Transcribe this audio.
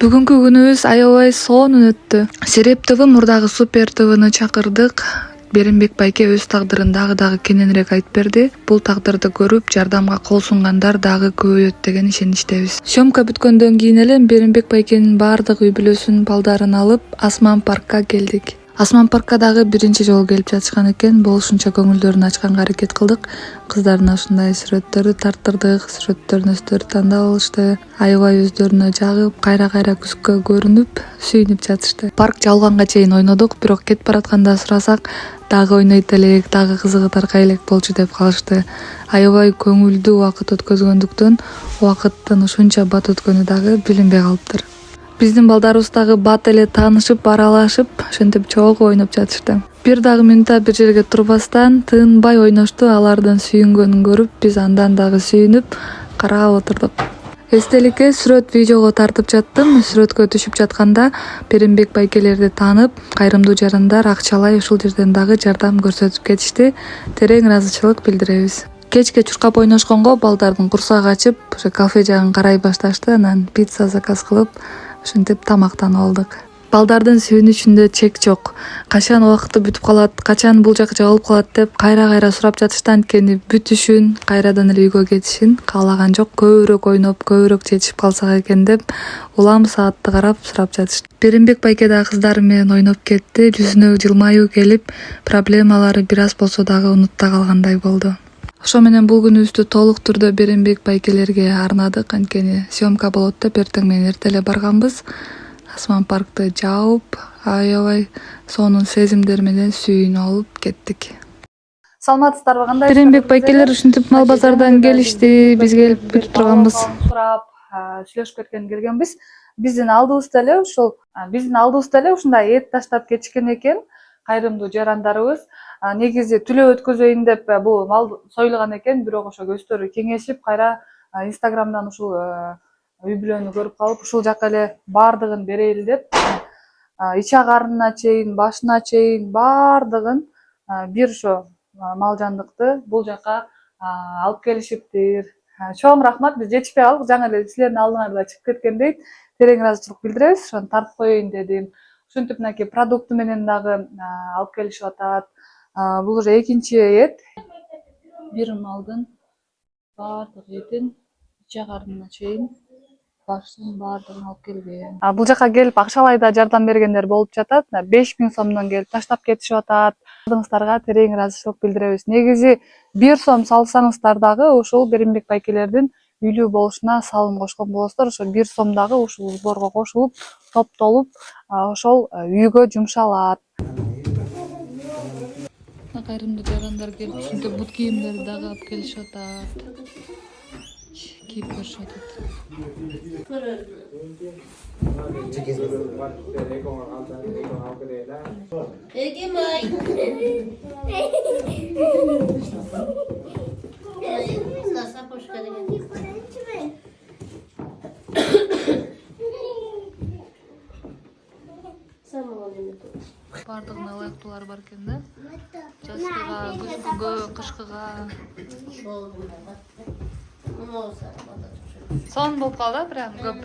Бүгүнкү күнүбүз аябай сонун өттү. Сереп ТВ мурдагы Супер ТВны чакырдык. Беримбек байке өз тагдырын дагы кененирээк айтып берди. Бул тагдырды көрүп, жардамга кол сунгандар дагы көбөйөт деген ишеничтебиз. Съемка бүткөндөн кийин эле Беримбек байкенин баардык үй бүлөсүнүн балдарын алып Асман паркка келдик. Асман паркка дагы биринчи жолу келип жатышкан экен. Болушунча көңүлдөрүн ачканга аракет кылдык. Кыздарына ушундай сүрөттөрдү тартырдык, сүрөттөрүн өздөрү тандап алышты. Аябай өздөрүнө жагып, кайра күзгө көрүнүп, сүйүнүп жатышты. Парк жабылганга чейин ойнодук, бирок кетип баратканда сурасак, дагы ойнойт элек, дагы кызыгытарга элек болчу деп калышты. Аябай көңүлдүү убакыт өткөзгөндүктөн убакыттын ушунча бат өткөнү дагы билинбей калыптыр. Биздин балдарыбыз дагы бат эле таанышып, аралашып, ошентип чогуу ойноп жатышты. Бир дагы минутта бир жерге турбастан тынбай ойношту. Алардын сүйүнгөнүн көрүп, биз андан дагы сүйүнүп, карап отурдук. Эстеликке сүрөт видеого тартып жаттым. Сүрөткө түшүп жатканда Беримбек байкелерди таанып, кайрымдуу жарандар акчалай ушул жерден дагы жардам көрсөтүп кетишти. Терең ыраазычылык билдиребиз. Кечке чуркап ойношконго балдардын курсагы ачып, ошо кафе жагын карай башташты. Анан пицца заказ кылып, ошентип тамактанып алдык. Балдардын сүйүнүчүндө чек жок. Качан убакыты бүтүп калат, качан бул жак жабылып калат деп кайра сурап жатышты. Анткени бүтүшүн, кайрадан эле үйгө кетишин каалаган жок. Көбүрөөк ойноп, көбүрөөк жетишип калсак экен деп улам саатты карап сурап жатышты. Беримбек байке да кыздары менен ойноп кетти. Жүзүнө жылмаюу келип, проблемалары бир аз болсо дагы унутта калгандай болду. Ошо менен бул күнүбүздү толук түрдө Беримбек байкелерге арнадык. Анткени съемка болот деп эртең менен эрте эле барганбыз. Асман паркты жаап, аябай сонун сезимдер менен сүйүнүп алып кеттик. Саламатсыздарбы, кандай? Беримбек байкелер ушинтип мал базардан келишти, биз келип бүтүп турганбыз. Сурап, сүйлөшүп кеткен келгенбиз. Биздин алдыбызда эле ушундай эт таштап кетишкен экен. Кайрымдуу жарандарыбыз негизи түлөө өткөзөйүн деп бул мал союлган экен, бирок ошо көздөрү кеңешип, кайра Инстаграмдан ушул үй бүлөнү көрүп калып, ушул жака эле баардыгын берели деп, иче карнына чейин, башына чейин баардыгын бир ошо мал жандыкты бул жака алып келишиптир. Чоң рахмат, биз жетишпей калдык, жаңы эле силердин алдыңарда чыгып кеткендей терең ыраазычылык билдиребиз. Ошону тартып коеюн дедим. Ушинтип мынакей продукты менен дагы алып келишип атат. Бул уже экинчи эт. Бир малдын баардык этин иче карнына чейин, башын баардыгын алып келген. Бул жака келип акчалай да жардам бергендер болуп жатат. 5000 сомдон келип таштап кетишип атат. Алдыңыздарга терең ыраазычылык билдиребиз. Негизи 1 сом салсаңыздар дагы ушул Беримбек байкелердин үйлүү болушуна салым кошкон болосуздар. Ошо 1 сом дагы ушул сборго кошулуп, топтолуп, ошол үйгө жумшалат. Кайрымдуу жарандар келип ушинтип бут кийимдерди дагы алып келишип атат. Кийип көрүшүп атат. Баардыгына ылайыктуулары бар экен да. Жазгыга, күзгүгө, кышкыга. Сонун болуп калды, прям көп.